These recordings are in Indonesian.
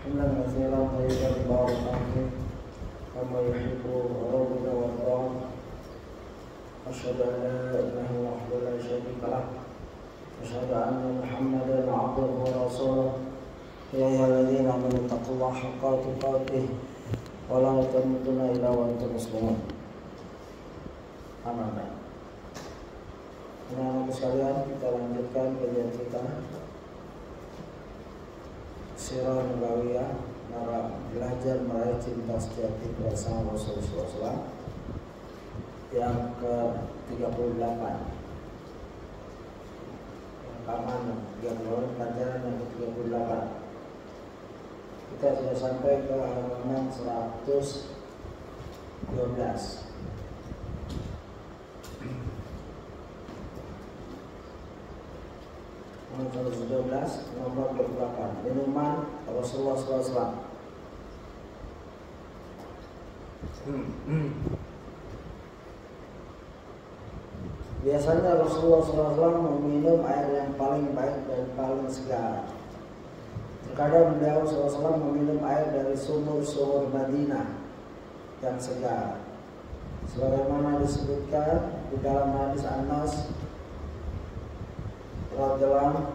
حملا كثيرا طيبا مباركا فيه كما يحب ربنا ويرضاه. أشهد أن لا إله إلا الله وحده لا شريك له أشهد أن محمدا عبده ورسوله. يا أيها الذين آمنوا اتقوا الله حق تقاته ولا تموتن إلا وأنتم مسلمون. Amin. Anak-anak sekalian, kita lanjutkan kajian kita Sirah Nabawiyah, belajar meraih cinta sejati bersama Rasulullah SAW yang ke-38. Rekaman 38, pelajaran yang ke-38. Kita sudah sampai ke halaman 112. 112 nomor 28, minuman Rasulullah SAW. Biasanya Rasulullah SAW meminum air yang paling baik dan paling segar. Terkadang beliau SAW meminum air dari sumur-sumur Madinah yang segar, sebagaimana disebutkan di dalam hadis Anas radhiyallahu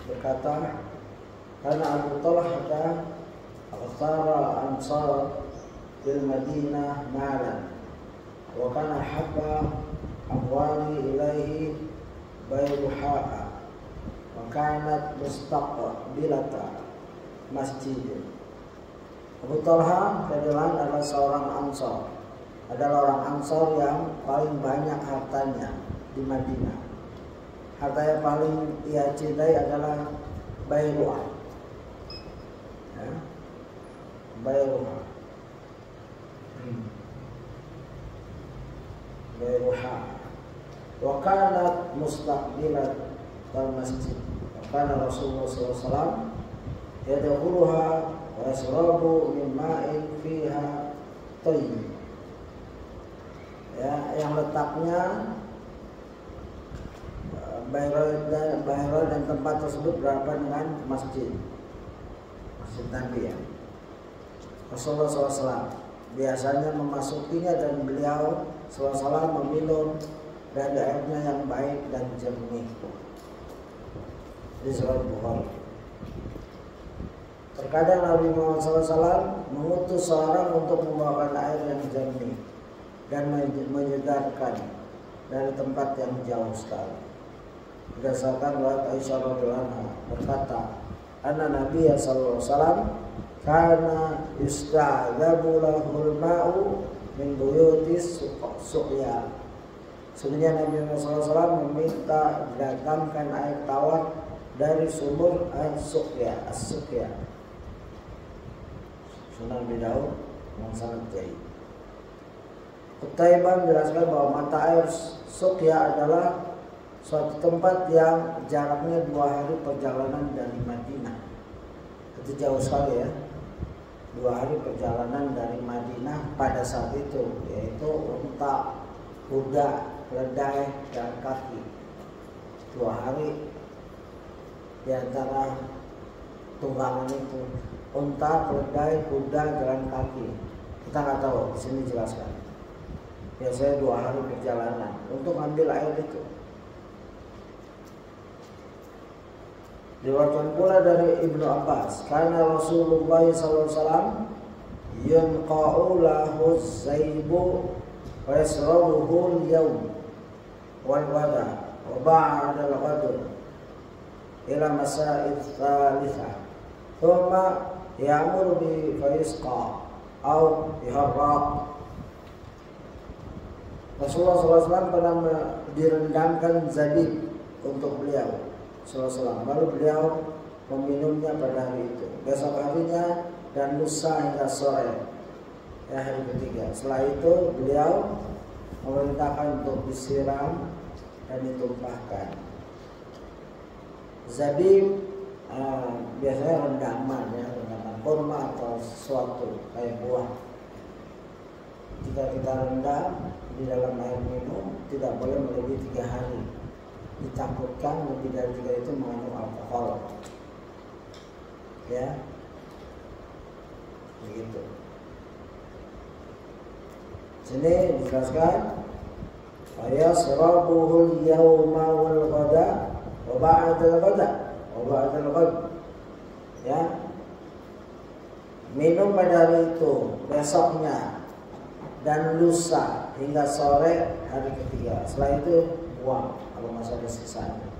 berkata, karena Abu Talha aktsara ansar bil Madinah malan wa kana habba amwali ilaihi bayruha wa kanat mustaqbilata masjid. Abu Talha adalah seorang ansar, adalah orang ansar yang paling banyak hartanya di Madinah. Harta yang paling ia cintai adalah Bayruha. Ya. Bayruha. Bayruha. Wa kanat mustaqbilat al-masjid. Wa kana Rasulullah SAW yadkhuluha wa yashrabu min ma'in fiha tayyib. Ya, yang letaknya Bayrol dan tempat tersebut berapa dengan masjid Nabi ya. Rasulullah SAW biasanya memasukinya dan beliau SAW meminum dari airnya yang baik dan jernih. Di Sahih Bukhari. Terkadang Nabi Muhammad SAW mengutus seorang untuk membawakan air yang jernih dan menyegarkan dari tempat yang jauh sekali. Berdasarkan riwayat Aisyah radhiyallahu anha berkata, anna Nabi sallallahu alaihi wasallam kana yusta'dzabu lahul ma'u min buyutis suqya. Sebenarnya Nabi sallallahu alaihi wasallam meminta didatangkan air tawar dari sumur as-suqya. Sunan Abi Daud yang sangat jahit. Qutaibah menjelaskan bahwa mata air suqya adalah suatu tempat yang jaraknya 2 hari perjalanan dari Madinah. Itu jauh sekali ya. 2 hari perjalanan dari Madinah pada saat itu, yaitu unta, kuda, keledai, dan kaki. 2 hari di antara tunggangan itu, unta, keledai, kuda, jalan kaki. Kita nggak tahu, di sini jelaskan. Biasanya 2 hari perjalanan untuk ambil air itu. Diriwayatkan pula dari Ibnu Abbas, karena Rasulullah SAW yunqa'u lahu zaibu wa yasrabuhu al-yawm wal wada wa ba'da al-ghadr ila masa'id thalithah thumma ya'muru bi fayisqa aw biharraq. Rasulullah SAW pernah direndamkan zabib untuk beliau SAW. Lalu beliau meminumnya pada hari itu, besok harinya dan lusa hingga sore ya, hari ketiga. Setelah itu beliau memerintahkan untuk disiram dan ditumpahkan. Zabib biasanya rendaman ya, rendaman kurma atau sesuatu kayak buah. Jika kita rendam di dalam air minum tidak boleh melebihi 3 hari. Ditakutkan lebih dari 3 itu mengandung alkohol. Ya. begitu. Sini dijelaskan ayasrabuhul yawma wal ghada wa ba'dal ghada wa ba'dal ghad. Ya, minum pada hari itu, besoknya, dan lusa hingga sore hari ketiga. Setelah itu buang kalau masih ada sisanya,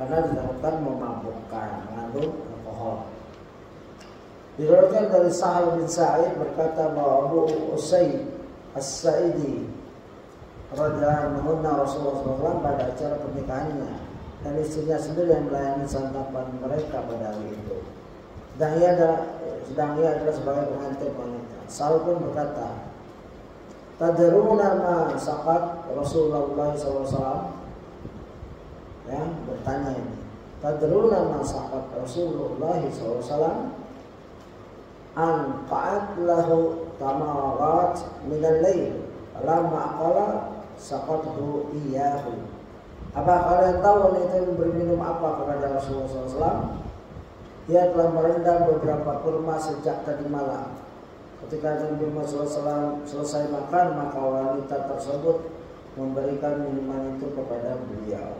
karena ditakutkan memabukkan, mengandung alkohol. Diriwayatkan dari Sahal bin Sa'id berkata bahwa Abu Usaid As-Sa'idi radhiyallahu anhu Rasulullah SAW pada acara pernikahannya, dan istrinya sendiri yang melayani santapan mereka pada hari itu. Sedang ia adalah sebagai pengantin wanita. Sahal pun berkata, tadruna ma saqat Rasulullah SAW. Ya, bertanya ini. Tadruna ma saqat Rasulullah SAW. An qa'at lahu tamarat minal lail lama aqala saqathu iyahu. Apa kalian tahu wanita itu berminum apa kepada Rasulullah SAW? Dia telah merendam beberapa kurma sejak tadi malam. Ketika Nabi Muhammad SAW selesai makan, maka wanita tersebut memberikan minuman itu kepada beliau.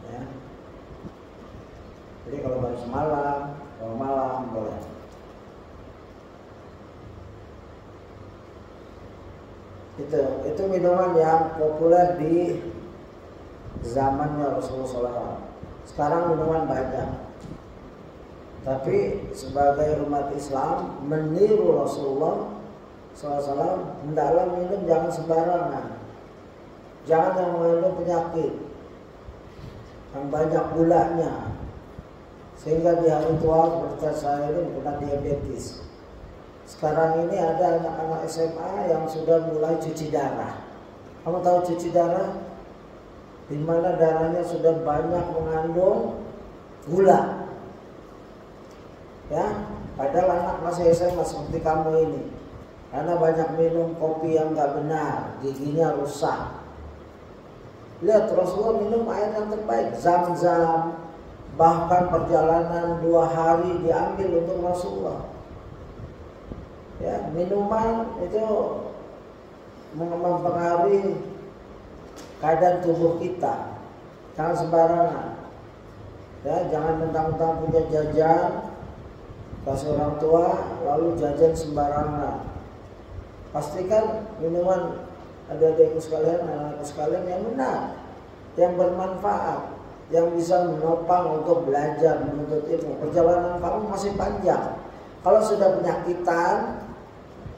Ya. Jadi kalau baru semalam, kalau malam boleh. Itu minuman yang populer di zamannya Rasulullah SAW. Sekarang minuman banyak, tapi sebagai umat Islam meniru Rasulullah SAW, hendaklah minum jangan sembarangan, jangan yang mengandung penyakit yang banyak gulanya, sehingga di hari tua seperti saya ini kena diabetes. Sekarang ini ada anak-anak SMA yang sudah mulai cuci darah. Kamu tahu cuci darah? Di mana darahnya sudah banyak mengandung gula. Ya, padahal anak masih SMA seperti kamu ini, karena banyak minum kopi yang nggak benar, giginya rusak. Lihat Rasulullah minum air yang terbaik, Zam-Zam. Bahkan perjalanan 2 hari diambil untuk Rasulullah. Ya, minuman itu mempengaruhi keadaan tubuh kita. Jangan sembarangan. Ya, jangan mentang-mentang punya jajan kasih orang tua lalu jajan sembarangan. Pastikan minuman adik-adikku sekalian, anak-anakku sekalian yang benar, yang bermanfaat, yang bisa menopang untuk belajar, menuntut ilmu. Perjalanan kamu masih panjang. Kalau sudah penyakitan,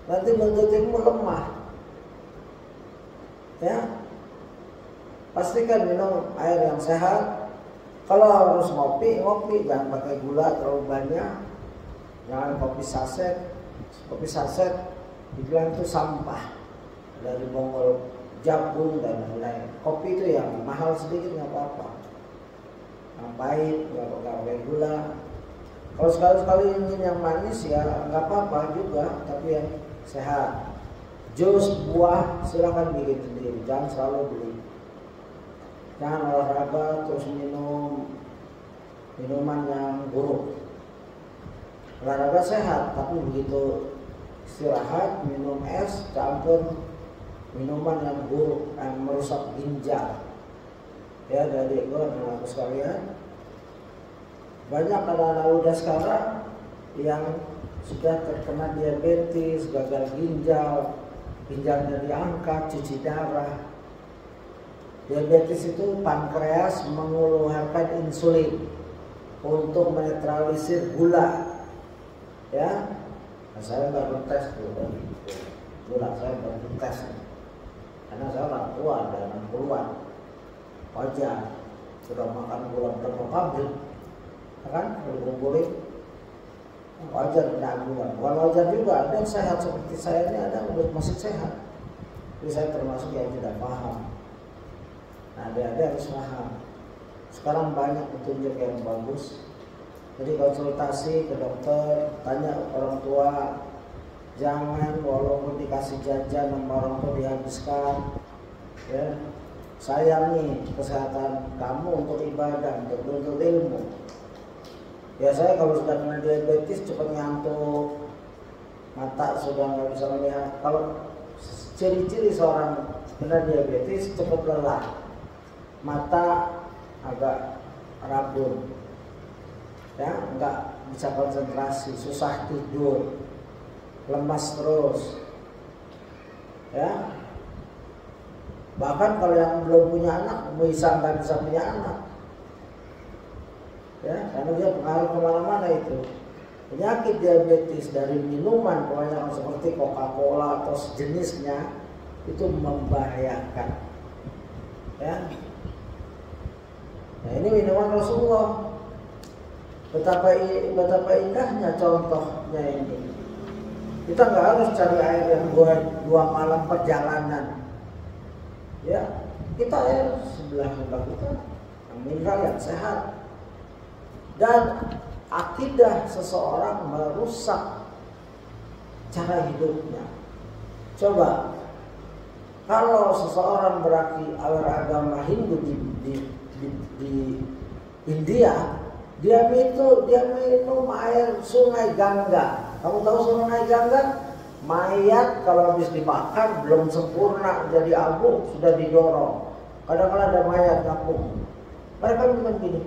nanti menuntut ilmu lemah. Ya, pastikan minum air yang sehat. Kalau harus ngopi, jangan pakai gula terlalu banyak. Jangan kopi saset dibilang itu sampah dari Mongol, jagung dan lain-lain. Kopi itu yang mahal sedikit nggak apa-apa, yang pahit nggak pakai gula. Kalau sekali-sekali ingin yang manis ya nggak apa-apa juga, tapi yang sehat. Jus buah silakan bikin sendiri, jangan selalu beli. Jangan olahraga terus minum minuman yang buruk. Olahraga sehat, tapi begitu istirahat minum es campur minuman yang buruk yang merusak ginjal. Ya, dari itu anak-anakku sekalian, banyak anak-anak muda sekarang yang sudah terkena diabetes, gagal ginjal, ginjalnya diangkat, cuci darah. Diabetes itu pankreas mengeluarkan insulin untuk menetralisir gula. Ya, nah, saya baru tes gula saya baru tes, karena saya orang tua dan 60-an, wajar sudah makan gula berapa pabrik, kan? Kumpulin wajar kena gula. Bukan wajar juga, ada yang sehat seperti saya ini, ada yang masih sehat. Jadi saya termasuk yang tidak paham. Nah, ada harus paham. Sekarang banyak petunjuk yang bagus. Jadi konsultasi ke dokter, tanya orang tua, jangan walaupun dikasih jajan sama orang tua dihabiskan. Ya, sayangi kesehatan kamu untuk ibadah, untuk ilmu. Biasanya kalau sudah kena diabetes cepat ngantuk, mata sudah nggak bisa melihat. Kalau ciri-ciri seorang kena diabetes cepat lelah, mata agak rabun, ya nggak bisa konsentrasi, susah tidur, lemas terus, ya. Bahkan kalau yang belum punya anak nggak bisa punya anak, ya, karena dia pengaruh kemana-mana itu. Penyakit diabetes dari minuman kebanyakan seperti Coca-Cola atau sejenisnya itu membahayakan, ya. Nah ini minuman Rasulullah. Betapa indahnya contohnya ini. Kita nggak harus cari air yang dua malam perjalanan, ya. Kita air sebelah rumah kita, yang mineral yang sehat. Dan akidah seseorang merusak cara hidupnya. Coba kalau seseorang beragama Hindu di India, dia minum air sungai Gangga. Kamu tahu sungai Gangga? Mayat kalau habis dibakar belum sempurna jadi abu sudah didorong. Kadang-kadang ada mayat kampung. Mereka minum gini.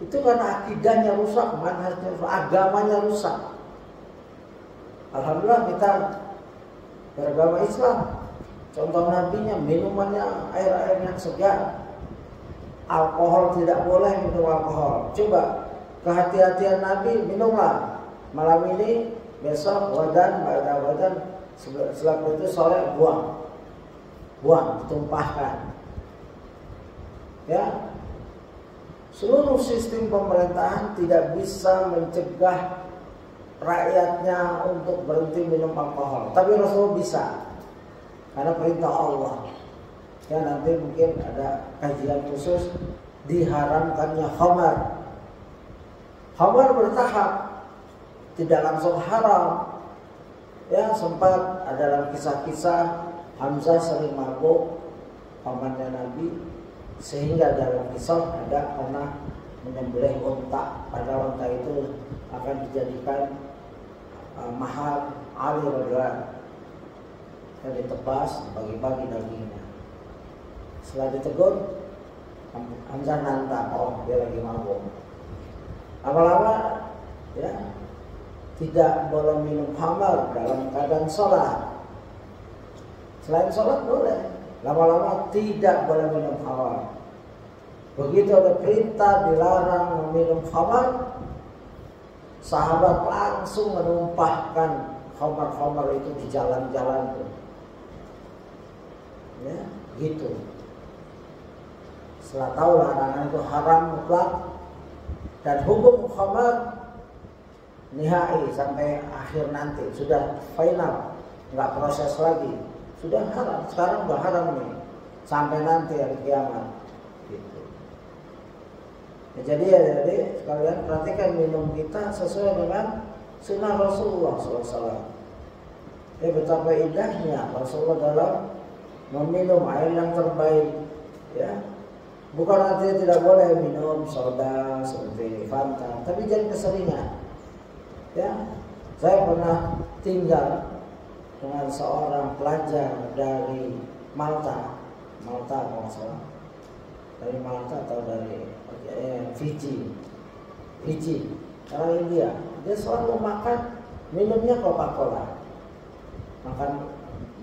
Itu karena akidahnya rusak, manhajnya rusak, agamanya rusak. Alhamdulillah kita beragama Islam. Contoh nabinya minumannya air-air yang segar. Alkohol tidak boleh minum alkohol. Coba kehati-hatian Nabi, minumlah malam ini, besok wadan, setelah itu sore buang, tumpahkan. Ya. Seluruh sistem pemerintahan tidak bisa mencegah rakyatnya untuk berhenti minum alkohol. Tapi Rasul bisa, karena perintah Allah. Ya nanti mungkin ada kajian khusus diharamkannya khamar. Khamar bertahap, tidak langsung haram. Ya sempat ada dalam kisah-kisah Hamzah sering mabuk pamannya Nabi, sehingga dalam kisah ada pernah menyembelih unta. Padahal unta itu akan dijadikan mahar Ali radhiyallahu, yang ditebas, bagi-bagi dagingnya. Setelah ditegur, Hamzah nantang, oh dia lagi mabuk. Lama-lama, ya, tidak boleh minum khamar dalam keadaan sholat. Selain sholat boleh. Lama-lama tidak boleh minum khamar. Begitu ada perintah dilarang meminum khamar, sahabat langsung menumpahkan khamar-khamar itu di jalan-jalan tuh. Ya, gitu. Setelah tahu larangan itu haram mutlak dan hukum khamar nihai sampai akhir nanti, sudah final, nggak proses lagi, sudah haram. Sekarang udah haram nih sampai nanti hari kiamat. Gitu. Ya, jadi sekalian perhatikan minum kita sesuai dengan sunnah Rasulullah SAW. Ya betapa indahnya Rasulullah dalam meminum air yang terbaik. Ya, bukan artinya tidak boleh minum soda seperti Fanta, tapi jangan keseringan. Ya, saya pernah tinggal dengan seorang pelajar dari Malta kalau nggak salah, dari Malta atau dari Fiji, orang India. Dia selalu makan minumnya Coca-Cola. Makan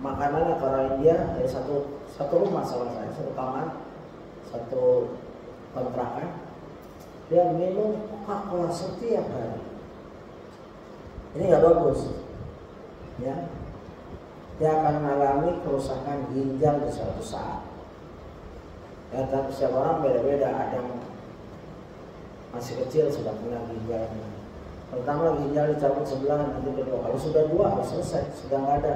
makanannya orang India, satu rumah sama saya, satu kamar, satu kontrakan. Dia minum Coca-Cola setiap hari. Ini nggak bagus, ya. Dia akan mengalami kerusakan ginjal di suatu saat. Ya, tapi setiap orang beda-beda. Ada yang masih kecil sudah punya ginjalnya. Pertama ginjal dicabut sebelah, nanti kedua. Kalau sudah dua, harus selesai, sudah nggak ada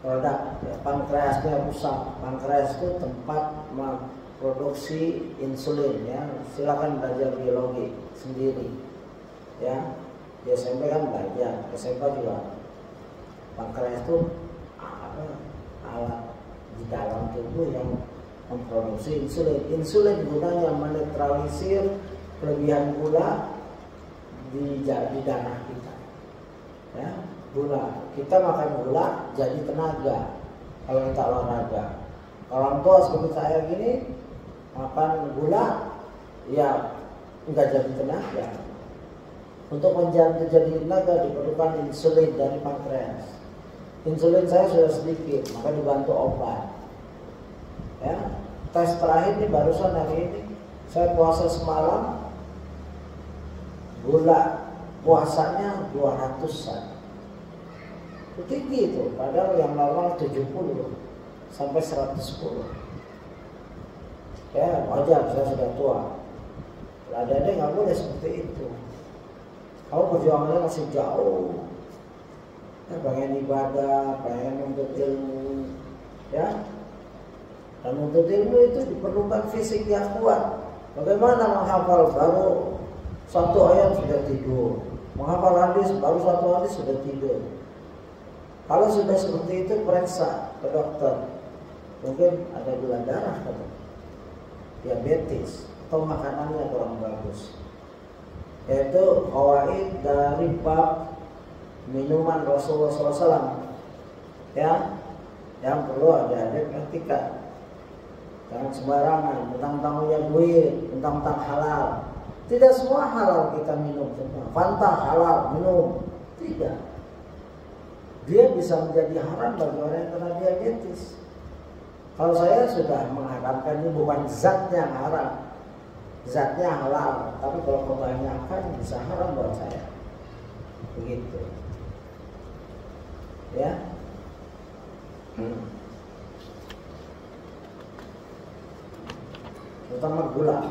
produk. Ya, pankreasnya rusak. Pankreas itu tempat memproduksi insulin. Ya, silakan belajar biologi sendiri. Ya. Di SMP kan belajar, SMP juga. Pankreas itu alat di dalam tubuh yang memproduksi insulin. Insulin gunanya menetralisir kelebihan gula di darah kita. Ya, gula. Kita makan gula jadi tenaga kalau kita olahraga. Orang tua seperti saya gini makan gula, ya nggak jadi tenaga. Untuk menjadi tenaga diperlukan insulin dari pankreas. Insulin saya sudah sedikit, maka dibantu obat. Ya, tes terakhir ini barusan hari ini saya puasa semalam, gula puasanya 200-an. Itu tinggi itu, padahal yang normal 70 sampai 110. Ya wajar, saya sudah tua. Ada nggak boleh seperti itu. Kalau perjuangannya masih jauh, ya, pengen ibadah, pengen menuntut ilmu, ya. Dan menuntut ilmu itu diperlukan fisik yang kuat. Bagaimana menghafal baru satu ayat sudah tidur, menghafal hadis baru satu hadis sudah tidur. Kalau sudah seperti itu periksa ke dokter, mungkin ada gula darah atau diabetes atau makanannya kurang bagus. Yaitu fawaid dari bab minuman Rasulullah SAW, ya, yang perlu ada perhatikan. Jangan sembarangan tentang duit, tentang halal. Tidak semua halal kita minum semua. Fanta halal minum, tidak. Dia bisa menjadi haram bagi orang yang kena diabetes. Kalau saya sudah mengharamkan, ini bukan zatnya haram, zatnya halal, tapi kalau kebanyakan bisa haram buat saya. Begitu. Ya. Terutama gula.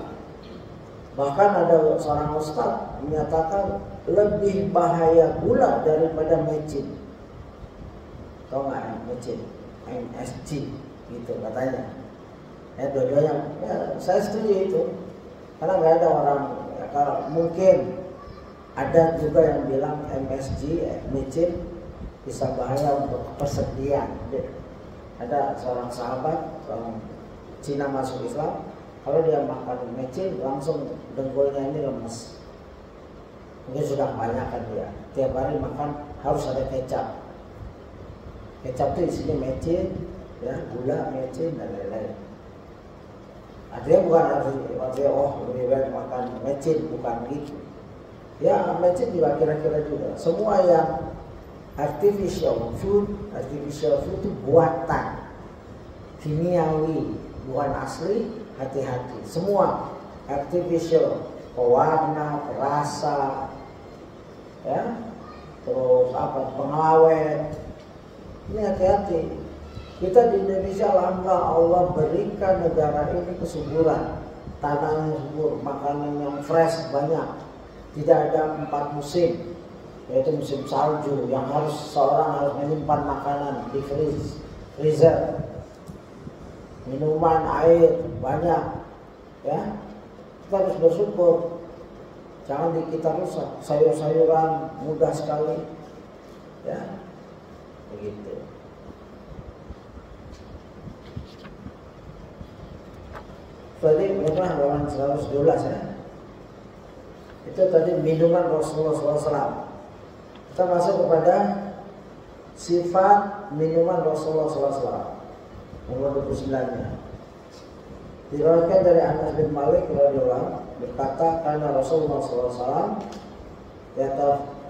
Bahkan ada seorang ustaz menyatakan lebih bahaya gula daripada mecin. Tahu nggak mecin? MSG gitu katanya. Ya dua-duanya. Ya, saya setuju itu. Karena nggak ada orang. Ya, kalau mungkin ada juga yang bilang MSG, mecin bisa bahaya untuk persediaan. Ada seorang sahabat, seorang Cina masuk Islam. Kalau dia makan mecin langsung dengkulnya ini lemes. Mungkin sudah kebanyakan dia. Tiap hari makan harus ada kecap. Kecap itu isinya mecin, ya, gula, mecin dan lain-lain. Artinya bukan artinya lebih baik makan mecin, bukan gitu. Ya mecin juga kira-kira juga. Semua yang artificial food itu buatan kimiawi, bukan asli. Hati-hati, semua artificial, pewarna, perasa, ya, terus pengawet. Ini hati-hati. Kita di Indonesia, alhamdulillah Allah berikan negara ini kesuburan, tanah yang subur, makanan yang fresh banyak. Tidak ada 4 musim, yaitu musim salju yang seorang harus menyimpan makanan di freezer. Minuman, air banyak, ya. Kita harus bersyukur. Jangan kita rusak. Sayur-sayuran mudah sekali, ya. Begitu. Tadi berapa halaman 112 ya? Itu tadi minuman Rasulullah SAW. Kita masuk kepada sifat minuman Rasulullah SAW. Nomor 29-nya. Diriwayatkan dari Anas bin Malik radhiyallahu anhu berkata, karena Rasulullah SAW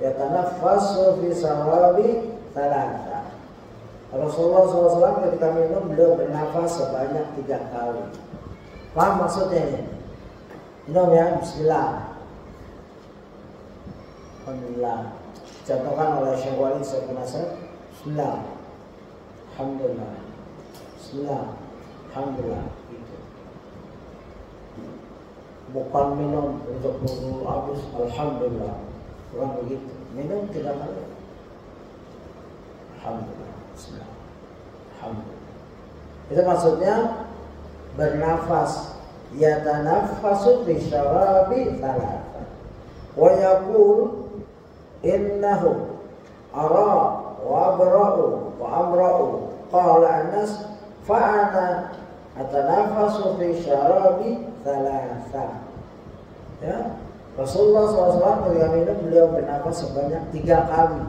yatanaffasu fi sawabi thalatha. Rasulullah SAW ketika minum beliau bernafas sebanyak 3 kali. Paham maksudnya ini? Minum ya, bismillah. Alhamdulillah. Contohkan oleh Syekh Walid Nasr. Bismillah. Alhamdulillah. Bismillah, alhamdulillah. Gitu. Bukan minum untuk dulu habis, alhamdulillah. Bukan begitu. Minum 3 kali. Alhamdulillah. Bismillah. Alhamdulillah. Itu maksudnya bernafas. Yatanaffasu fi syarabi thalatha. Wa yaqul innahu ara wa abra'u wa amra'u. Qala Anas fa'ana atanafasu fi syarabi thalatha. Ya, Rasulullah SAW ketika minum beliau bernafas sebanyak 3 kali.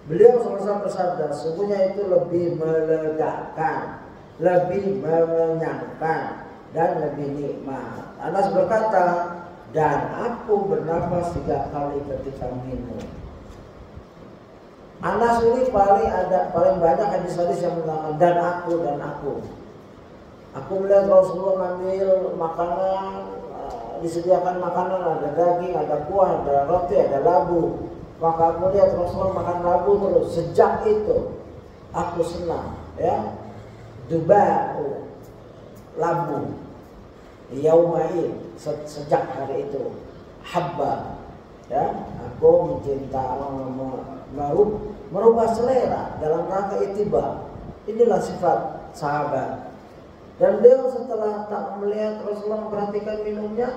Beliau SAW bersabda, sesungguhnya itu lebih melegakan, lebih mengenyangkan, dan lebih nikmat. Anas berkata, dan aku bernafas 3 kali ketika minum. Anas ini paling banyak hadis-hadis yang mengatakan dan aku. Aku melihat Rasulullah ngambil makanan, disediakan makanan, ada daging, ada kuah, ada roti, ada labu. Maka aku lihat Rasulullah makan labu terus. Sejak itu aku senang, ya. Duba'u labu yaumain, sejak hari itu habba, ya, aku mencinta, merubah selera dalam rangka ittiba. Inilah sifat sahabat. Dan beliau setelah tak melihat Rasulullah memperhatikan minumnya,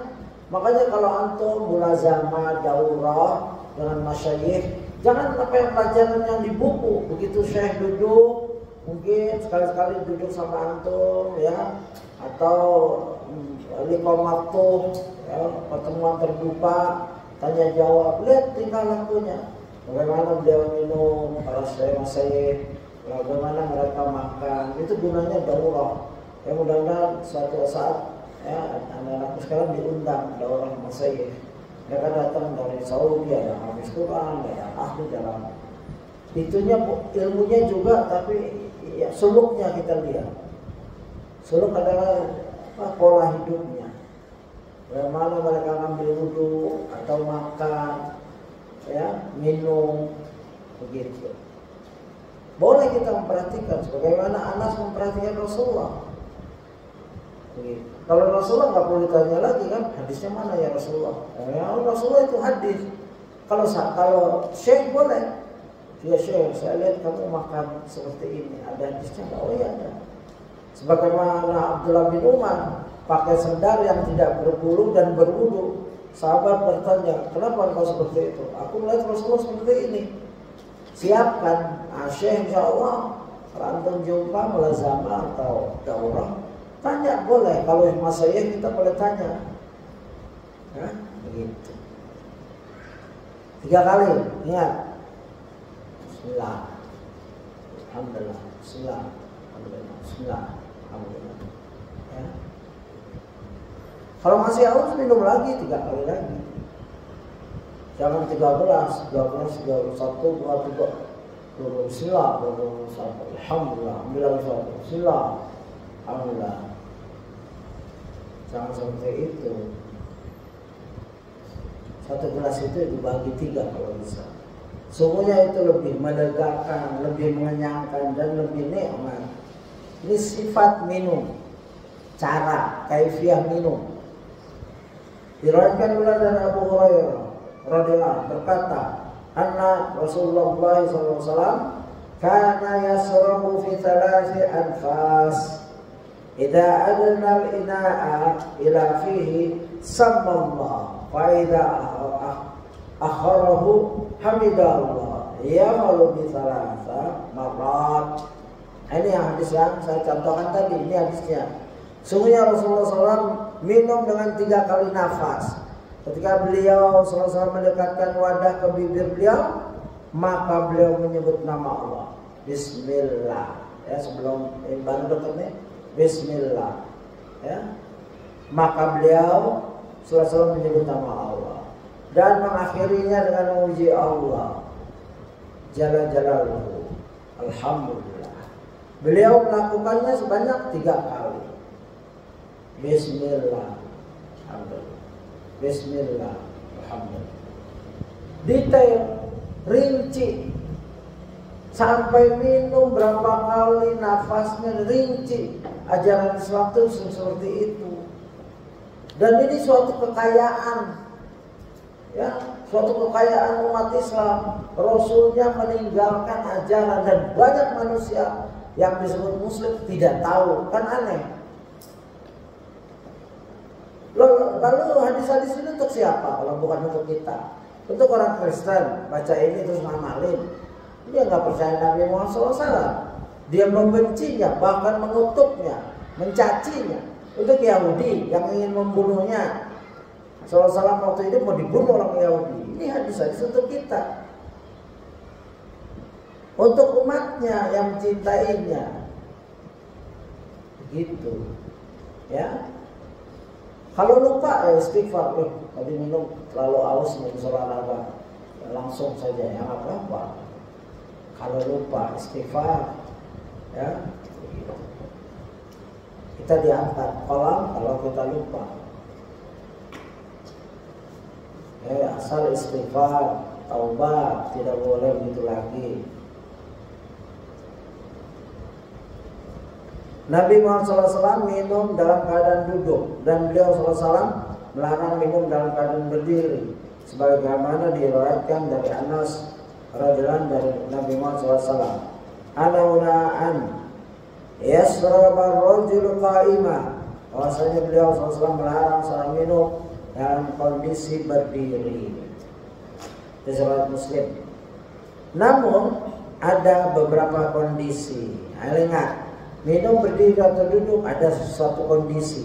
makanya kalau antum mulazamah daurah dengan masyayikh, jangan pakai pelajaran yang di buku. Begitu syekh duduk, mungkin sekali-sekali duduk sama antum, ya, atau liqamatuh, ya, pertemuan terbuka, tanya jawab, lihat tingkah lakunya, bagaimana beliau minum, para syekh, bagaimana mereka makan. Itu gunanya daurah. Ya, mudah-mudahan suatu saat, ya, anak-anakku sekarang diundang daurah masyayikh. Mereka datang dari Saudi, ada hafiz Quran, ada ahli dalam itunya, ilmunya juga, tapi ya, suluknya kita lihat. Suluk adalah pola hidupnya. Bagaimana mereka ngambil wudhu atau makan, ya, minum, begitu. Boleh kita memperhatikan sebagaimana Anas memperhatikan Rasulullah. Begitu. Kalau Rasulullah nggak perlu ditanya lagi kan, hadisnya mana ya Rasulullah? Ya Rasulullah itu hadis. Kalau syekh boleh, ya syekh, saya lihat kamu makan seperti ini, ada hadisnya nggak? Oh ya ada. Sebagaimana Abdullah bin Umar pakai sendal yang tidak berbulu dan berwudu. Sahabat bertanya, kenapa engkau seperti itu? Aku melihat Rasulullah seperti ini. Siapkan, syekh insya Allah. Kalau antum jumpa mulazamah atau daurah, tanya boleh. Kalau masyayikh kita boleh tanya. Ya, begitu. 3 kali, ingat. Bismillah. Alhamdulillah. Bismillah. Alhamdulillah. Bismillah. Alhamdulillah. Ya. Kalau masih haus minum lagi 3 kali lagi. Jangan 13, 12, 31, 22. Bismillah. Alhamdulillah. Bismillah. Alhamdulillah. Jangan seperti itu. 1 gelas itu dibagi 3 kalau bisa. Sungguhnya itu lebih melegakan, lebih mengenyangkan, dan lebih nikmat. Ini sifat minum, cara, kaifiyah minum. Diriwayatkan pula dari Abu Hurairah radhiyallahu berkata, anna Rasulullah SAW kana yasrabu fi 3 anfas. Idza adna al-ina'a ila fihi sammallah wa idza akharahu hamidallah yamalu bi 3 marrat. Ini hadis yang saya contohkan tadi, ini hadisnya. Sungguhnya Rasulullah SAW minum dengan 3 kali nafas. Ketika beliau SAW mendekatkan wadah ke bibir beliau, maka beliau menyebut nama Allah, Bismillah. Ya, sebelum baru dekat nih, Bismillah. Ya, maka beliau SAW menyebut nama Allah dan mengakhirinya dengan memuji Allah Jalla Jalaluhu. Alhamdulillah. Beliau melakukannya sebanyak 3 kali. Bismillah. Alhamdulillah. Bismillah. Alhamdulillah. Detail, rinci, sampai minum berapa kali, nafasnya rinci. Ajaran Islam itu seperti itu. Dan ini suatu kekayaan, ya, suatu kekayaan umat Islam. Rasulnya meninggalkan ajaran dan banyak manusia yang disebut Muslim tidak tahu, kan aneh. Lalu hadis-hadis ini untuk siapa kalau bukan untuk kita? Untuk orang Kristen baca ini terus ngamalin, dia nggak percaya Nabi Muhammad SAW, dia membencinya bahkan mengutuknya. mencacinya. Untuk Yahudi yang ingin membunuhnya, Rasulullah SAW waktu itu mau dibunuh orang Yahudi. Ini hadis-hadis untuk kita, untuk umatnya yang mencintainya, begitu ya. Kalau lupa istighfar, tadi minum terlalu aus minum olahraga, langsung saja yang apa. Kalau lupa istighfar ya, kita diangkat kolam kalau kita lupa. Asal istighfar, taubat, tidak boleh begitu lagi. Nabi Muhammad SAW minum dalam keadaan duduk, dan beliau SAW melarang minum dalam keadaan berdiri, sebagaimana diriwayatkan dari Anas radhiyallahu dari Nabi Muhammad SAW. Anaunaan yasraba ar-rajul qa'ima, bahwasanya beliau SAW melarang seorang minum dalam kondisi berdiri. Itu riwayat Muslim. Namun ada beberapa kondisi. Ingat, minum berdiri atau duduk ada suatu kondisi.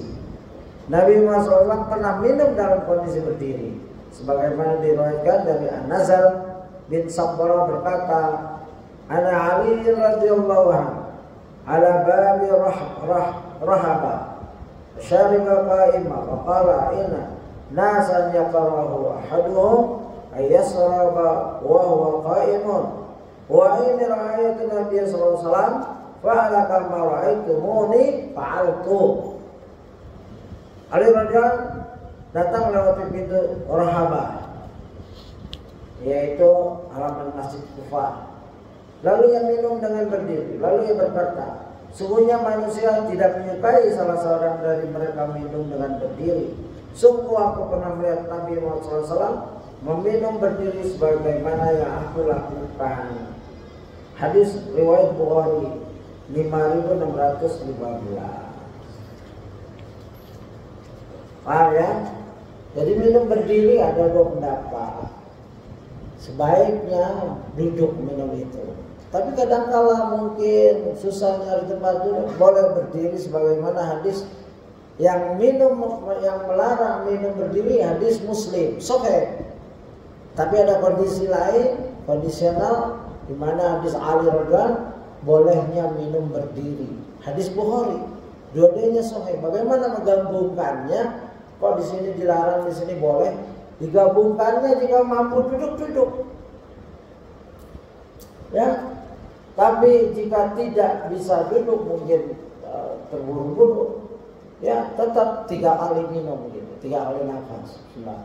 Nabi Muhammad SAW pernah minum dalam kondisi berdiri, sebagaimana diriwayatkan dari An-Nazal bin Sabbara berkata, Ana Ali radhiyallahu anhu ala babi rahaba syariba qa'ima wa qala inna nasan yaqrahu ahaduhum ayyasraba wa huwa qa'imun wa in ra'aytu Nabi sallallahu alaihi wasallam fa'ala kama ra'aytumuni fa'altu. Ali radhiyallahu datang lewat pintu Rahaba, yaitu halaman Masjid Kufah. Lalu yang minum dengan berdiri. Lalu ia berkata, sungguhnya manusia tidak menyukai salah seorang dari mereka minum dengan berdiri. Sungguh aku pernah melihat Nabi Muhammad SAW meminum berdiri sebagaimana yang aku lakukan. Hadis riwayat Bukhari 5615. Paham ya? Jadi minum berdiri ada dua pendapat. Sebaiknya duduk minum itu. Tapi kadangkala mungkin susah nyari tempat duduk, boleh berdiri sebagaimana hadis yang melarang minum berdiri, hadis Muslim sahih. Tapi ada kondisi lain, kondisional, di mana hadis Ali radhiyallahu bolehnya minum berdiri, hadis Bukhari. Dua-duanya sahih. Bagaimana menggabungkannya? Kok di sini dilarang, di sini boleh? Digabungkannya jika mampu duduk-duduk. Ya. Tapi jika tidak bisa duduk, mungkin terburu-buru, ya tetap 3 kali minum gitu, 3 kali nafas. Bismillah.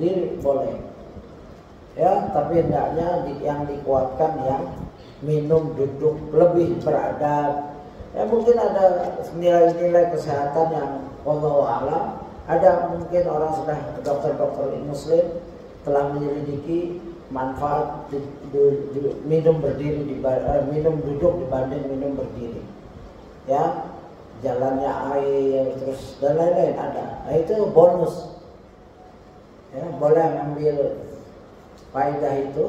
Diri boleh. Ya, tapi hendaknya yang dikuatkan yang minum duduk lebih beradab. Ya mungkin ada nilai-nilai kesehatan yang wallahu a'lam. Ada mungkin orang sudah dokter-dokter Muslim telah menyelidiki manfaat minum berdiri minum duduk dibanding minum berdiri. Ya, jalannya air terus dan lain-lain ada. Nah, itu bonus. Ya, boleh ambil faedah itu.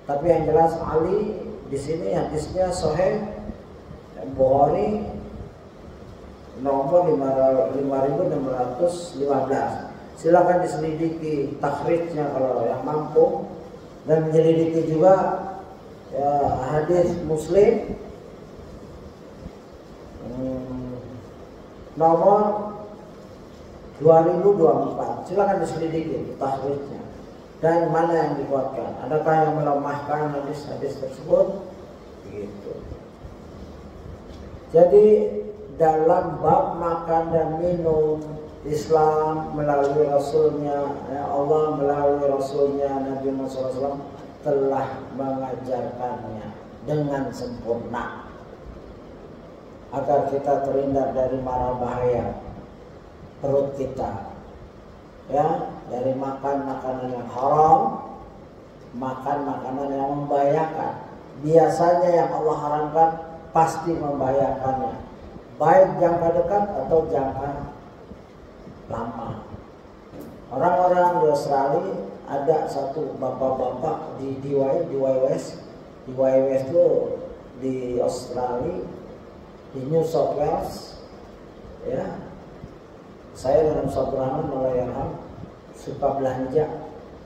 Tapi yang jelas Ali di sini hadisnya sahih Bukhari nomor 5615. Silakan diselidiki takhrijnya kalau yang mampu, dan menyelidiki juga ya, hadis Muslim nomor 2024. Silakan diselidiki takhrijnya dan mana yang dikuatkan. Adakah yang melemahkan hadis-hadis tersebut? Begitu. Jadi dalam bab makan dan minum, Islam melalui Rasulnya, ya Allah melalui Rasulnya Nabi Muhammad SAW telah mengajarkannya dengan sempurna agar kita terhindar dari mara bahaya perut kita, ya, dari makan makanan yang haram, makan makanan yang membahayakan. Biasanya yang Allah haramkan pasti membahayakannya, baik jangka dekat atau jangka lama. Orang-orang di Australia ada satu bapak-bapak di YWS itu di Australia, di New South Wales, ya, saya dengan Sobrahman Malayalam suka belanja.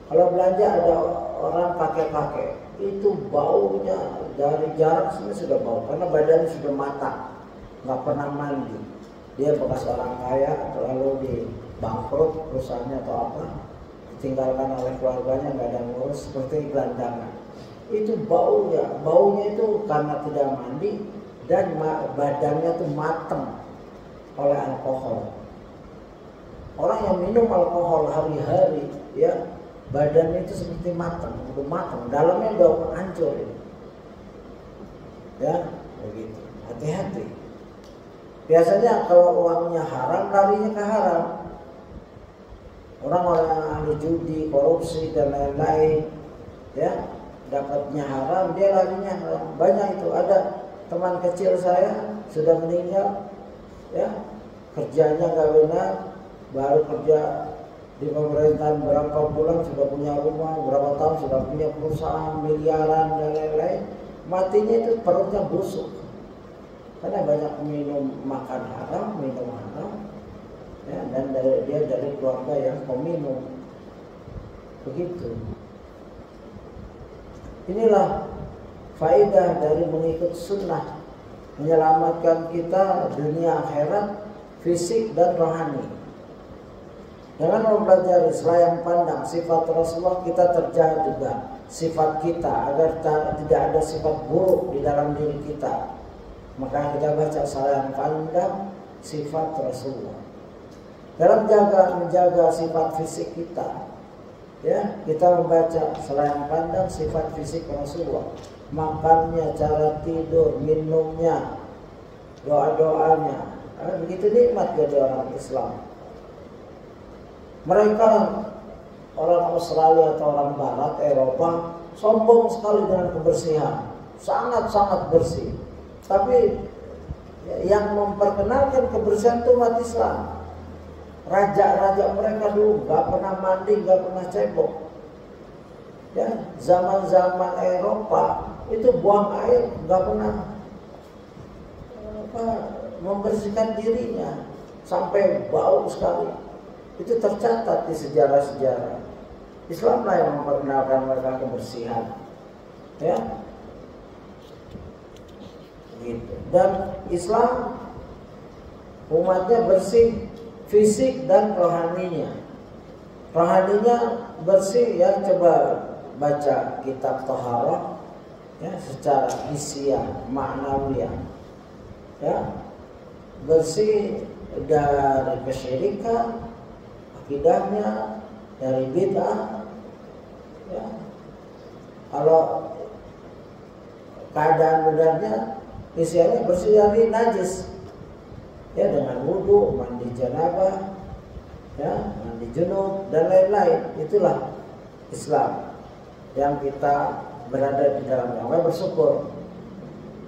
Kalau belanja ada orang kakek-kakek, itu baunya dari jarak sini sudah bau karena badannya sudah matang, nggak pernah mandi. Dia bekas orang kaya, lalu dibangkrut perusahaannya atau apa, ditinggalkan oleh keluarganya, nggak ada ngurus, seperti gelandangan. Itu baunya itu karena tidak mandi dan badannya itu matang oleh alkohol. Orang yang minum alkohol hari-hari, ya, badannya itu seperti matang, udah matang, dalamnya udah hancur, ya, begitu. Hati-hati. Biasanya kalau uangnya haram, larinya ke haram. Orang-orang yang ahli judi, korupsi dan lain-lain, ya, dapatnya haram, dia larinya haram. Banyak itu. Ada teman kecil saya sudah meninggal, ya, kerjanya gak benar, baru kerja di pemerintahan berapa bulan sudah punya rumah, berapa tahun sudah punya perusahaan miliaran dan lain-lain. Matinya itu perutnya busuk karena banyak makan haram, minum haram, ya, dan dia dari keluarga yang peminum. Begitu. Inilah faedah dari mengikut sunnah, menyelamatkan kita dunia akhirat, fisik dan rohani. Dengan mempelajari selayang pandang sifat Rasulullah, kita terjaga juga sifat kita agar tidak ada sifat buruk di dalam diri kita. Maka kita baca selayang pandang sifat Rasulullah. Dalam menjaga sifat fisik kita, ya, kita membaca selayang pandang sifat fisik Rasulullah. Makannya, cara tidur, minumnya, doa-doanya, begitu nikmat jadi orang Islam. Mereka orang Australia atau orang Barat, Eropa, sombong sekali dengan kebersihan, sangat-sangat bersih. Tapi yang memperkenalkan kebersihan itu umat Islam. Raja-raja mereka dulu gak pernah mandi, gak pernah cebok. Ya, zaman-zaman Eropa itu buang air gak pernah membersihkan dirinya sampai bau sekali. Itu tercatat di sejarah-sejarah. Islamlah yang memperkenalkan mereka kebersihan, ya, gitu. Dan Islam umatnya bersih fisik dan rohaninya. Rohaninya bersih, ya, coba baca kitab Thaharah, ya, secara hisiah, maknawiyah, ya, bersih dari kesyirikan, akidahnya, dari bid'ah, ya. Kalau keadaan benarnya, isiannya bersih dari najis, ya, dengan wudu, mandi janabah, ya, mandi junub dan lain-lain. Itulah Islam yang kita berada di dalamnya. Maka bersyukur,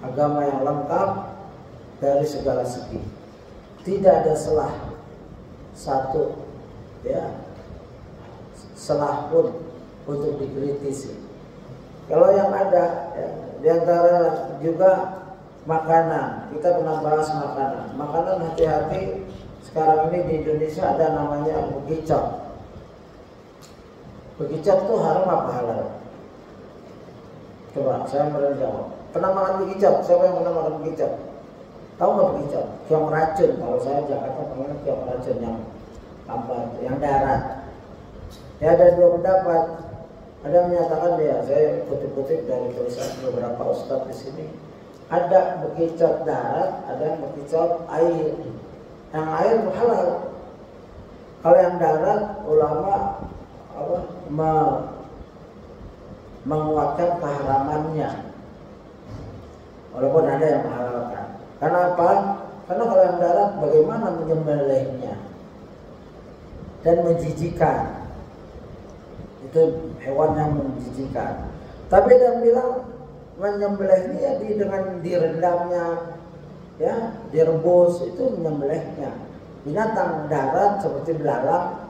agama yang lengkap dari segala segi, tidak ada celah satu, ya, celah pun untuk dikritisi. Kalau yang ada, ya, diantara juga makanan, kita pernah bahas makanan. Makanan, hati-hati, sekarang ini di Indonesia ada namanya bekicot. Bekicot itu haram apa halal? Coba saya menjawab. Pernah makan bekicot? Siapa yang pernah makan bekicot? Tahu nggak bekicot? Kiong racun. Kalau saya Jakarta pernah kiong racun yang darat. Ya, ada dua pendapat. Ada yang menyatakan, ya, saya kutip-kutip dari tulisan beberapa ustadz di sini. Ada bekicot darat, ada yang bekicot air. Yang air itu halal. Kalau yang darat, ulama menguatkan keharamannya, walaupun ada yang menghalalkan. Karena apa? Karena kalau yang darat, bagaimana menyembelihnya dan menjijikan. Itu hewan yang menjijikan. Tapi ada yang bilang menyembelihnya, ya, dengan direndamnya, ya, direbus, itu menyembelihnya. Binatang darat seperti belalang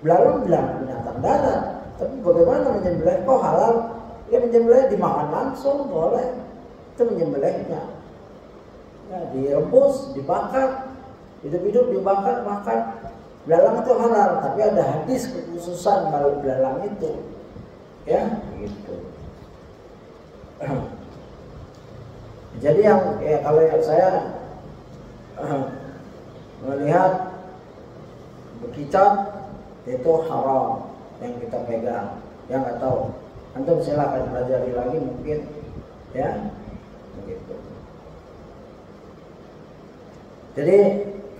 bilang binatang darat. Tapi bagaimana menyembelih? Kok halal? Ya, menyembelih dimakan langsung boleh. Itu menyembelihnya. Ya, direbus, dibakar, hidup-hidup dibakar, makan. Belalang itu halal, tapi ada hadis kekhususan kalau belalang itu, ya, gitu. Jadi yang kalau saya melihat bekicot itu haram yang kita pegang. Yang nggak tahu, antum silakan pelajari lagi mungkin, ya, begitu. Jadi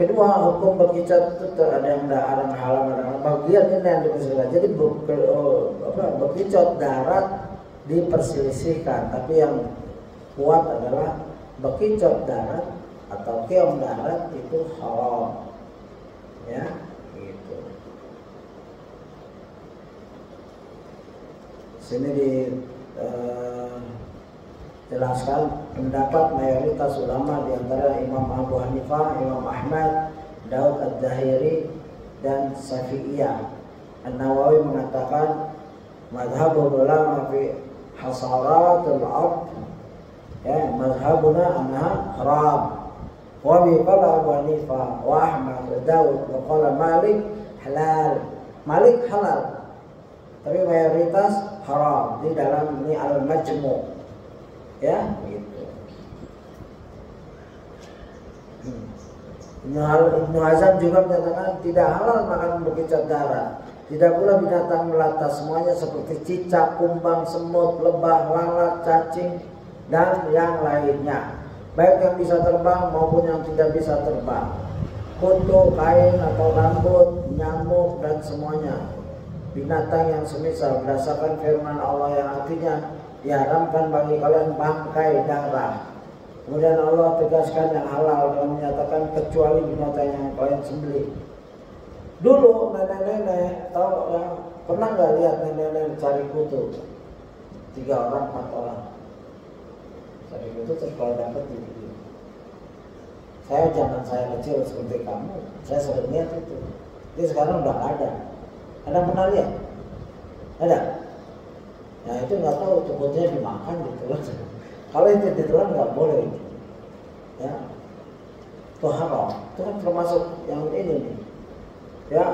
kedua, hukum bekicot itu ada yang haram, ada yang bagian ini yang diperselisihkan. Jadi bekicot darat diperselisihkan, tapi yang kuat adalah bekicot darat atau keong darat itu haram, ya, gitu. Sini jelaskan pendapat mayoritas ulama di antara Imam Abu Hanifah, Imam Ahmad, Daud Ad-Dahiri dan Syafi'iyah. An-Nawawi mengatakan mazhabul ulama fi hasaratul ard, ya, mazhabuna anha haram. Wa bi qala Abu Hanifah wa Ahmad wa Daud wa qala Malik halal. Malik halal, tapi mayoritas haram di dalam ini al-majmu', ya, gitu. Ibnu Hazm juga menyatakan tidak halal makan bekicot darat. Tidak pula binatang melata semuanya seperti cicak, kumbang, semut, lebah, lalat, cacing dan yang lainnya, baik yang bisa terbang maupun yang tidak bisa terbang, kutu, kain atau rambut, nyamuk dan semuanya binatang yang semisal, berdasarkan firman Allah yang artinya diharamkan bagi kalian bangkai darah. Kemudian Allah tegaskan yang halal dan menyatakan kecuali binatang yang kalian sembelih. Dulu nenek-nenek tahu yang pernah nggak lihat nenek-nenek cari kutu? 3 orang, 4 orang cari kutu, terus kalau dapat gitu. Saya zaman saya kecil seperti kamu, saya sering lihat itu. Jadi sekarang udah nggak ada. Ada pernah lihat? Ada? Nah itu nggak tahu cukutnya dimakan ditelan. Kalau itu ditelan nggak boleh, ya. Itu haram. Itu kan termasuk yang ini nih, ya.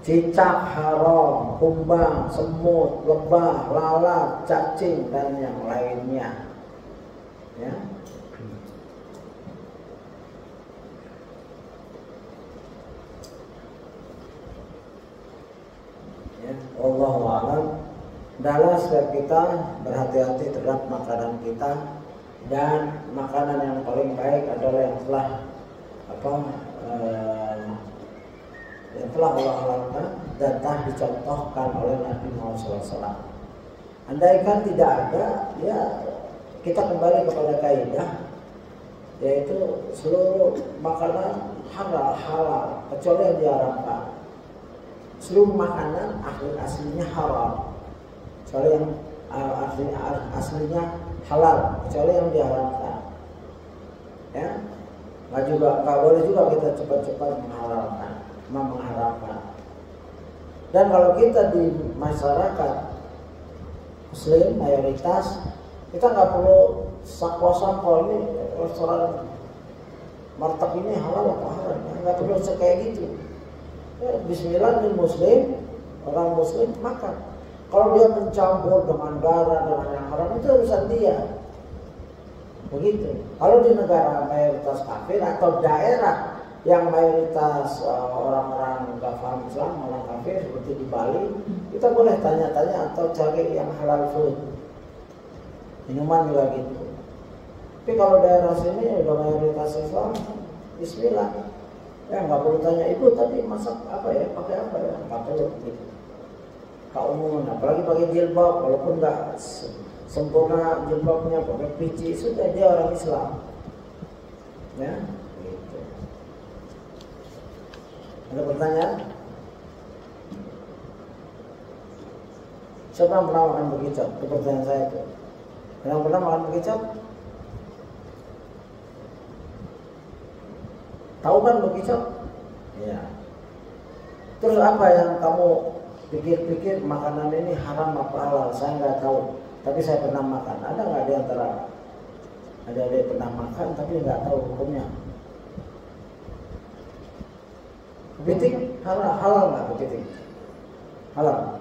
Cicak haram, kumbang, semut, lebah, lalat, cacing dan yang lainnya, ya. Wallahu a'lam. Adalah setiap kita berhati-hati terhadap makanan kita, dan makanan yang paling baik adalah yang telah Allah halalkan dan telah dicontohkan oleh Nabi Muhammad SAW. Andaikan tidak ada, ya kita kembali kepada kaidah, yaitu seluruh makanan halal kecuali yang diharamkan. Seluruh makanan aslinya haram kecuali yang aslinya halal, kecuali yang diharamkan, ya. Nggak boleh juga kita cepat-cepat mengharamkan. Dan kalau kita di masyarakat Muslim mayoritas, kita nggak perlu sakwa ini restoran martabak ini halal atau haram, nggak perlu kayak gitu. Ya, bismillah, nih Muslim, orang Muslim makan. Kalau dia mencampur dengan darah dengan yang haram, itu urusan dia. Begitu. Kalau di negara mayoritas kafir atau daerah yang mayoritas orang-orang nggak paham Islam, orang kafir seperti di Bali, kita boleh tanya-tanya atau cari yang halal food. Minuman juga gitu. Tapi kalau daerah sini udah mayoritas Islam, bismillah. Ya nggak perlu tanya, ibu tadi masak apa ya, pakai apa ya, nggak perlu gitu. Keumuman, apalagi pakai jilbab, walaupun nggak sempurna jilbabnya, pakai pici, sudah dia orang Islam, ya. Gitu. Ada pertanyaan? Siapa yang pernah makan bekicot? Itu pertanyaan saya itu. Yang pernah makan bekicot? Tahu kan bekicot? Ya. Terus apa yang kamu pikir-pikir makanan ini haram apa halal? Saya nggak tahu, tapi saya pernah makan. Ada nggak di antara Ada pernah makan tapi nggak tahu hukumnya. Kepiting halal nggak kepiting? Halal.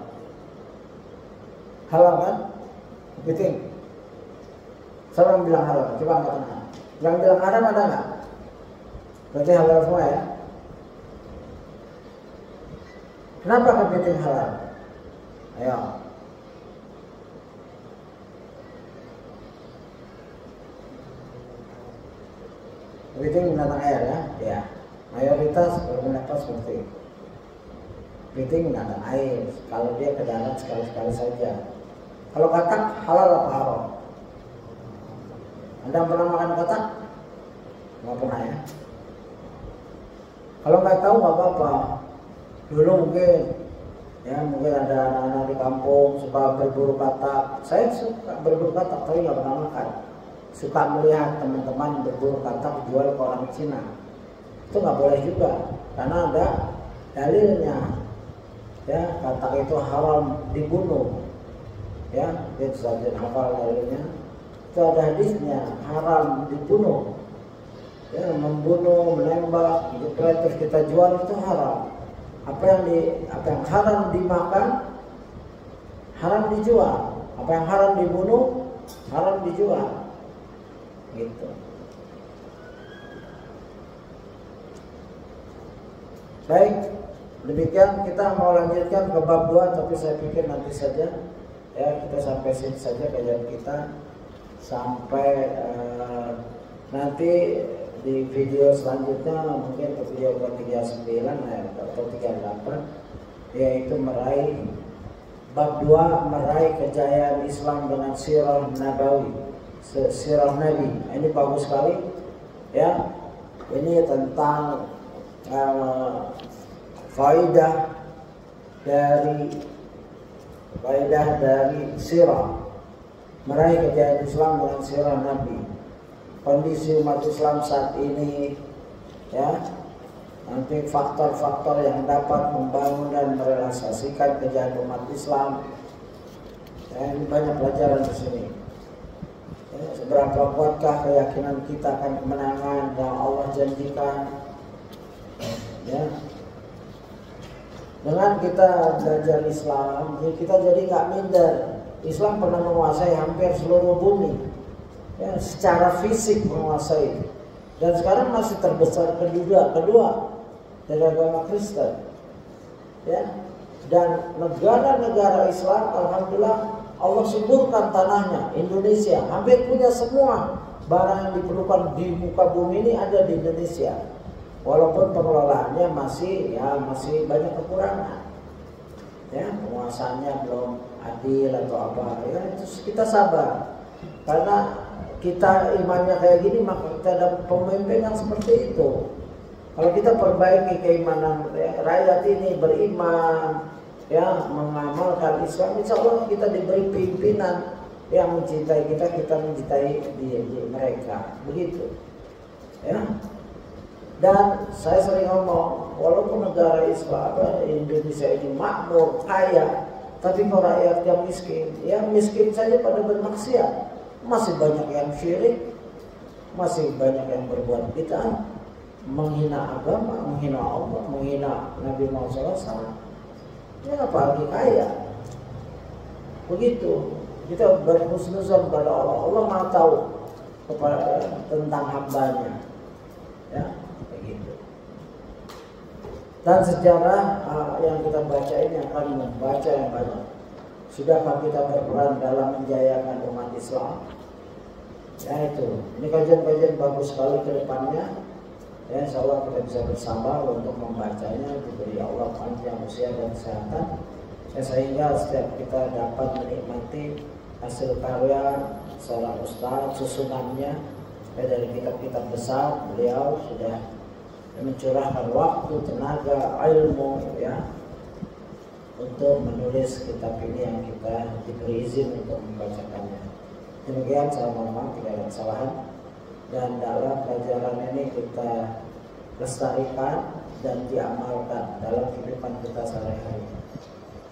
Halal kan? Kepiting. Siapa yang bilang halal? Coba angkat tangan. Yang bilang haram ada nggak? Berarti halal semua ya. Kenapa kepiting halal? Ayo. Kepiting binatang air ya? Ya. Mayoritas berpendapat seperti itu. Kepiting binatang air. Kalau dia ke darat sekali-sekali saja. Kalau katak halal apa haram? Anda pernah makan katak? Nggak pernah ya? Kalau nggak tahu nggak apa-apa. Dulu mungkin ada anak-anak di kampung suka berburu katak. Saya suka berburu katak tapi nggak pernah makan. Suka melihat teman-teman berburu katak jual ke orang Cina. Itu nggak boleh juga karena ada dalilnya. Ya, katak itu haram dibunuh. Ya, itu saja hafal dalilnya. Itu ada hadisnya, haram dibunuh. Ya, membunuh, menembak, terus kita jual itu haram. Apa yang haram dimakan, haram dijual. Apa yang haram dibunuh, haram dijual. Gitu. Baik, demikian kita mau lanjutkan ke bab 2, tapi saya pikir nanti saja. Ya, kita sampai sini saja kajian kita sampai nanti di video selanjutnya mungkin ke video ke-39 atau 38, yaitu meraih bab 2, meraih kejayaan Islam dengan sirah nabawi, sirah Nabi. Ini bagus sekali ya. Ini tentang faidah dari sirah, meraih kejayaan Islam dengan sirah Nabi. Kondisi umat Islam saat ini ya, nanti faktor-faktor yang dapat membangun dan merealisasikan kejayaan umat Islam ya, ini banyak pelajaran di sini ya, seberapa kuatkah keyakinan kita akan kemenangan yang Allah janjikan ya. Dengan kita belajar Islam, kita jadi nggak minder. Islam pernah menguasai hampir seluruh bumi ya, secara fisik menguasai, dan sekarang masih terbesar kedua dari agama Kristen ya. Dan negara-negara Islam alhamdulillah Allah suburkan tanahnya. Indonesia hampir punya semua barang yang diperlukan di muka bumi ini ada di Indonesia, walaupun pengelolaannya masih banyak kekurangan ya, penguasaannya belum adil atau apa ya. Itu kita sabar karena kita imannya kayak gini, maka kita ada pemimpin yang seperti itu. Kalau kita perbaiki keimanan rakyat ini, beriman ya, mengamalkan Islam, insya Allah kita diberi pimpinan yang mencintai kita mencintai mereka, begitu ya. Dan saya sering ngomong, walaupun negara Islam Indonesia ini makmur, kaya, tapi kalau rakyat yang miskin saja pada bermaksiat. Masih banyak yang syirik, masih banyak yang berbuat bid'ah, menghina agama, menghina Allah, menghina Nabi Muhammad SAW. Ya, apalagi kaya. Begitu. Kita berhusnuzon kepada Allah. Allah Maha tahu tentang hambanya. Ya, begitu. Dan sejarah yang kita baca ini akan membaca yang banyak. Sudahkah kita berperan dalam menjayakan umat Islam? Ya itu. Ini kajian-kajian bagus sekali ke depannya. Ya, insya Allah kita bisa bersama untuk membacanya, diberi Allah panjang usia dan kesehatan. Ya, sehingga setiap kita dapat menikmati hasil karya seorang ustaz, susunannya ya, dari kitab-kitab besar. Beliau sudah mencurahkan waktu, tenaga, ilmu ya, untuk menulis kitab ini yang kita diberi izin untuk membacakannya. Demikian, saya mohon maaf tidak ada kesalahan. Dan dalam pelajaran ini kita lestarikan dan diamalkan dalam kehidupan kita sehari-hari.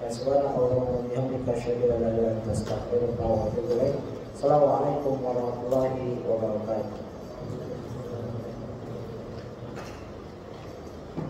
Ya subhanallah wa bihamdika asyhadu an la ilaha illa anta astaghfiruka wa atubu ilaik. Assalamualaikum warahmatullahi wabarakatuh.